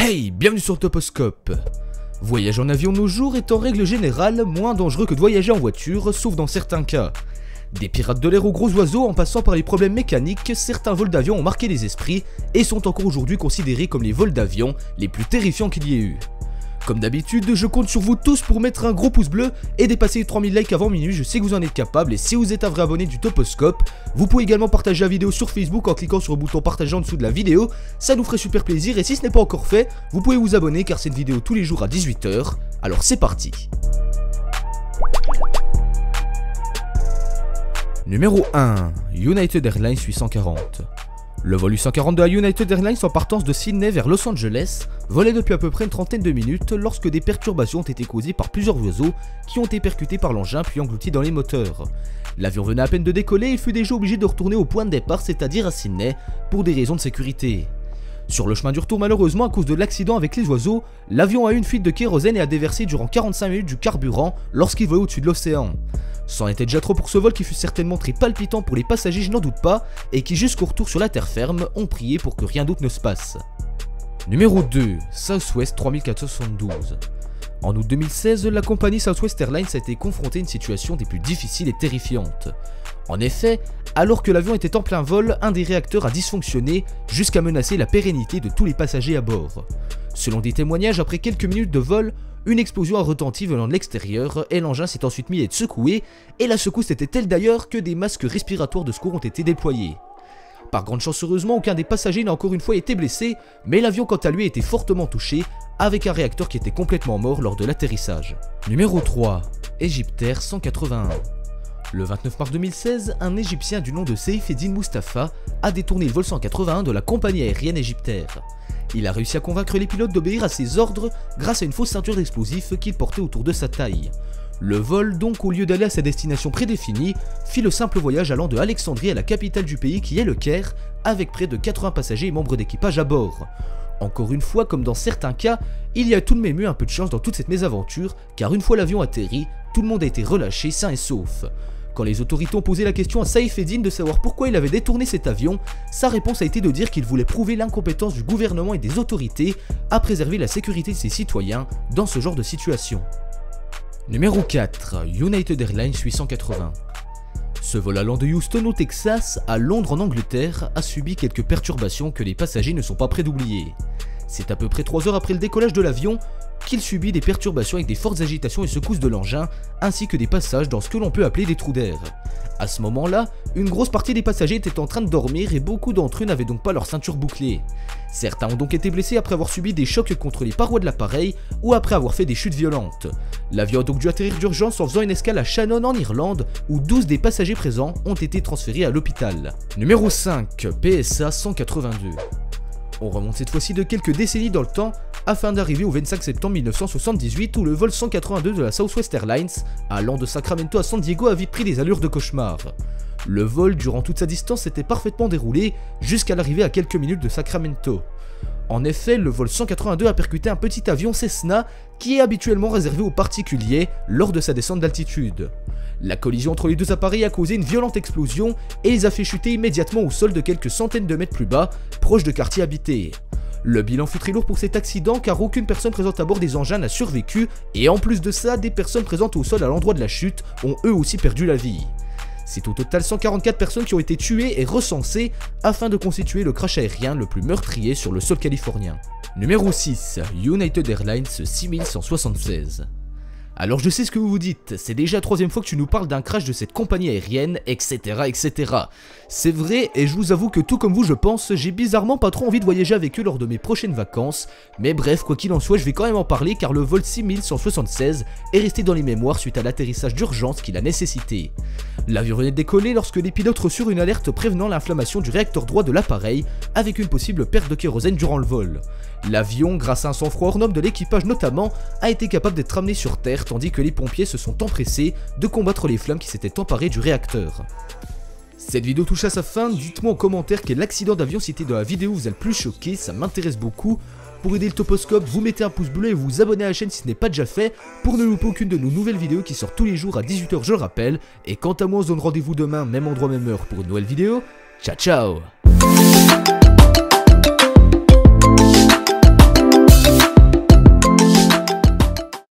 Hey, bienvenue sur Toposcope. Voyager en avion de nos jours est en règle générale moins dangereux que de voyager en voiture, sauf dans certains cas. Des pirates de l'air aux gros oiseaux en passant par les problèmes mécaniques, certains vols d'avion ont marqué les esprits et sont encore aujourd'hui considérés comme les vols d'avion les plus terrifiants qu'il y ait eu. Comme d'habitude, je compte sur vous tous pour mettre un gros pouce bleu et dépasser les 3000 likes avant minuit, je sais que vous en êtes capable et si vous êtes un vrai abonné du Toposcope, vous pouvez également partager la vidéo sur Facebook en cliquant sur le bouton partager en dessous de la vidéo, ça nous ferait super plaisir et si ce n'est pas encore fait, vous pouvez vous abonner car c'est une vidéo tous les jours à 18 h, alors c'est parti. Numéro 1, United Airlines 840. Le vol U140 de la United Airlines en partance de Sydney vers Los Angeles volait depuis à peu près une trentaine de minutes lorsque des perturbations ont été causées par plusieurs oiseaux qui ont été percutés par l'engin puis engloutis dans les moteurs. L'avion venait à peine de décoller et fut déjà obligé de retourner au point de départ, c'est-à-dire à Sydney, pour des raisons de sécurité. Sur le chemin du retour, malheureusement, à cause de l'accident avec les oiseaux, l'avion a eu une fuite de kérosène et a déversé durant 45 minutes du carburant lorsqu'il volait au-dessus de l'océan. C'en était déjà trop pour ce vol qui fut certainement très palpitant pour les passagers, je n'en doute pas, et qui jusqu'au retour sur la terre ferme ont prié pour que rien d'autre ne se passe. Numéro 2, Southwest 3472. En août 2016, la compagnie Southwest Airlines a été confrontée à une situation des plus difficiles et terrifiantes. En effet, alors que l'avion était en plein vol, un des réacteurs a dysfonctionné jusqu'à menacer la pérennité de tous les passagers à bord. Selon des témoignages, après quelques minutes de vol, une explosion a retenti venant de l'extérieur et l'engin s'est ensuite mis à être secoué, et la secousse était telle d'ailleurs que des masques respiratoires de secours ont été déployés. Par grande chance heureusement, aucun des passagers n'a encore une fois été blessé, mais l'avion quant à lui a été fortement touché, avec un réacteur qui était complètement mort lors de l'atterrissage. Numéro 3, Egyptair 181. Le 29 mars 2016, un Égyptien du nom de Saïf Eddin Mustafa a détourné le vol 181 de la compagnie aérienne Egyptair. Il a réussi à convaincre les pilotes d'obéir à ses ordres grâce à une fausse ceinture d'explosifs qu'il portait autour de sa taille. Le vol, donc, au lieu d'aller à sa destination prédéfinie, fit le simple voyage allant de Alexandrie à la capitale du pays qui est le Caire, avec près de 80 passagers et membres d'équipage à bord. Encore une fois, comme dans certains cas, il y a tout de même eu un peu de chance dans toute cette mésaventure, car une fois l'avion atterri, tout le monde a été relâché sain et sauf. Quand les autorités ont posé la question à Saïf Eddin de savoir pourquoi il avait détourné cet avion, sa réponse a été de dire qu'il voulait prouver l'incompétence du gouvernement et des autorités à préserver la sécurité de ses citoyens dans ce genre de situation. Numéro 4, United Airlines 880. Ce vol allant de Houston au Texas à Londres en Angleterre a subi quelques perturbations que les passagers ne sont pas prêts d'oublier. C'est à peu près 3 heures après le décollage de l'avion qu'il subit des perturbations avec des fortes agitations et secousses de l'engin, ainsi que des passages dans ce que l'on peut appeler des trous d'air. À ce moment-là, une grosse partie des passagers étaient en train de dormir et beaucoup d'entre eux n'avaient donc pas leur ceinture bouclée. Certains ont donc été blessés après avoir subi des chocs contre les parois de l'appareil ou après avoir fait des chutes violentes. L'avion a donc dû atterrir d'urgence en faisant une escale à Shannon en Irlande où 12 des passagers présents ont été transférés à l'hôpital. Numéro 5, PSA 182. On remonte cette fois-ci de quelques décennies dans le temps afin d'arriver au 25 septembre 1978 où le vol 182 de la Southwest Airlines allant de Sacramento à San Diego a vite pris des allures de cauchemar. Le vol durant toute sa distance s'était parfaitement déroulé jusqu'à l'arrivée à quelques minutes de Sacramento. En effet, le vol 182 a percuté un petit avion Cessna qui est habituellement réservé aux particuliers lors de sa descente d'altitude. La collision entre les deux appareils a causé une violente explosion et les a fait chuter immédiatement au sol de quelques centaines de mètres plus bas, proche de quartiers habités. Le bilan fut très lourd pour cet accident car aucune personne présente à bord des engins n'a survécu et en plus de ça, des personnes présentes au sol à l'endroit de la chute ont eux aussi perdu la vie. C'est au total 144 personnes qui ont été tuées et recensées afin de constituer le crash aérien le plus meurtrier sur le sol californien. Numéro 6, United Airlines 6176. Alors je sais ce que vous vous dites, c'est déjà la 3e fois que tu nous parles d'un crash de cette compagnie aérienne, etc. etc. C'est vrai et je vous avoue que tout comme vous je pense, j'ai bizarrement pas trop envie de voyager avec eux lors de mes prochaines vacances, mais bref, quoi qu'il en soit, je vais quand même en parler car le vol 6176 est resté dans les mémoires suite à l'atterrissage d'urgence qu'il a nécessité. L'avion venait de décoller lorsque les pilotes reçurent une alerte prévenant l'inflammation du réacteur droit de l'appareil avec une possible perte de kérosène durant le vol. L'avion, grâce à un sang-froid hors norme de l'équipage notamment, a été capable d'être ramené sur Terre tandis que les pompiers se sont empressés de combattre les flammes qui s'étaient emparées du réacteur. Cette vidéo touche à sa fin, dites-moi en commentaire quel accident d'avion cité dans la vidéo vous a le plus choqué, ça m'intéresse beaucoup. Pour aider le Toposcope, vous mettez un pouce bleu et vous vous abonnez à la chaîne si ce n'est pas déjà fait pour ne louper aucune de nos nouvelles vidéos qui sortent tous les jours à 18 h je le rappelle. Et quant à moi, on se donne rendez-vous demain, même endroit, même heure pour une nouvelle vidéo. Ciao ciao.